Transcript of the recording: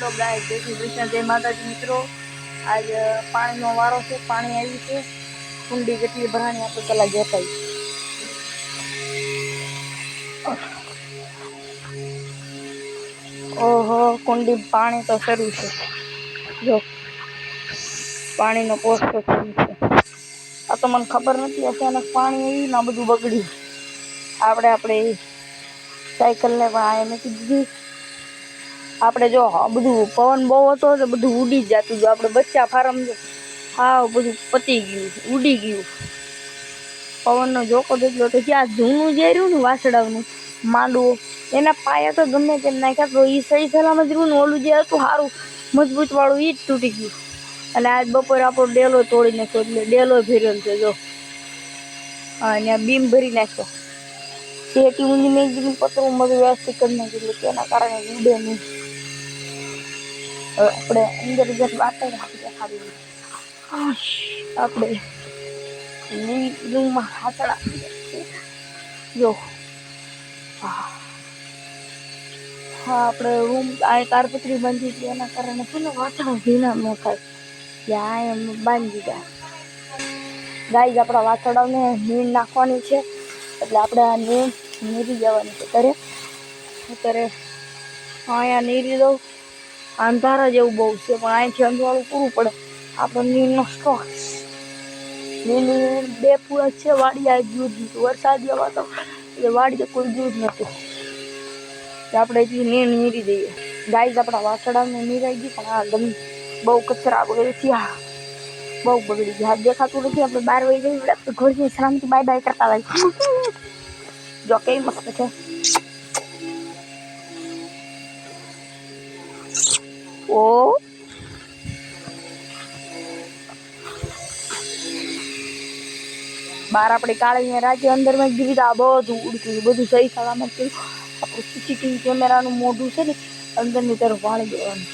Hello ગાય જય શ્રી કૃષ્ણ જય માતાજી મિત્રો। આજ પાણીનો વારો છે, પાણી આવ્યું છે। કુંડી કેટલી ભરાણી આપણે પેલા જોતા। ઓહો કુંડી પાણી તો શરૂ છે, જો પાણીનો પોસ્ટ શરૂ છે। આ તો મને ખબર નથી, અચાનક પાણી આવ્યું ને બધું બગડ્યું। આપણે સાયકલ ને પણ આ મૂકી દીધી। આપણે જો બધું પવન બહુ હતો તો બધું ઉડી જ જતું, જો આપણે બચ્ચા ફારમ હા બધું પતી ગયું, ઉડી ગયું। પવનનો ઝોકો જેટલો તો ત્યાં જૂનું જે રહ્યું ને વાસડાનું માંડવું એના પાયા તો ગમે તેમ નાખ્યા તો એ સહી સલામત રહ્યું ને, ઓલું જે હતું સારું મજબૂત વાળું ઈ જ તૂટી ગયું। અને આજ બપોરે આપણો ડેલો તોડી નાખ્યો, એટલે ડેલો ભરેલ છે જો। હા ત્યાં બીમ ભરી નાખ્યો, શેટી ઊંધી મેં કીધું પતરું બધું વ્યવસ્થિત કરી નાખ્યું, તેના કારણે ઉડે નહીં। હવે આપણે અંદર જઈને વાટે દેખાડી આપણે રૂમમાં હાથડા જો હા આપણે રૂમ આ તારપત્રી બાંધી હતી એના કારણે છે ને વાસણ ભીના ન થાય, ત્યાં એમ બાંધી દીધા। ગાઈઝ આપણા વાસણાને નીણ નાખવાની છે, એટલે આપણે આ નીણ નીરી જવાની છે। અત્યારે અહીંયા નીરી દઉં, અંધારા જેવું બહુ છે પણ અહીંથી અંધવાળું પૂરું પડે। આપણો નીરનો સ્ટોક નીર 2 પૂળા છે, વાડિયા દૂધ વરસાદ એવા તો એટલે વાડીએ કોઈ દૂધ નથી, આપણે એટલી નીર નીરી દઈએ। ગાઈઝ આપણા વાસણાને નીરાઈ ગઈ, પણ આ બહુ કચરા બગડી થયા, બહુ બગડી ગયા, દેખાતું નથી। આપણે બહાર વહી જઈએ, આપણે ઘરની સલામતી બાય બાય કરતા હોય। જો કેવી મસ્ત છે। ઓ બાર આપણી કાળી રાજ્ય અંદર માં ગીરી આ બધું ઉડતું, બધું સહી સલામત કર્યું। આપણું સીસીટીવી કેમેરાનું મોઢું છે ને અંદરની તરફ વાળી દેવાનું।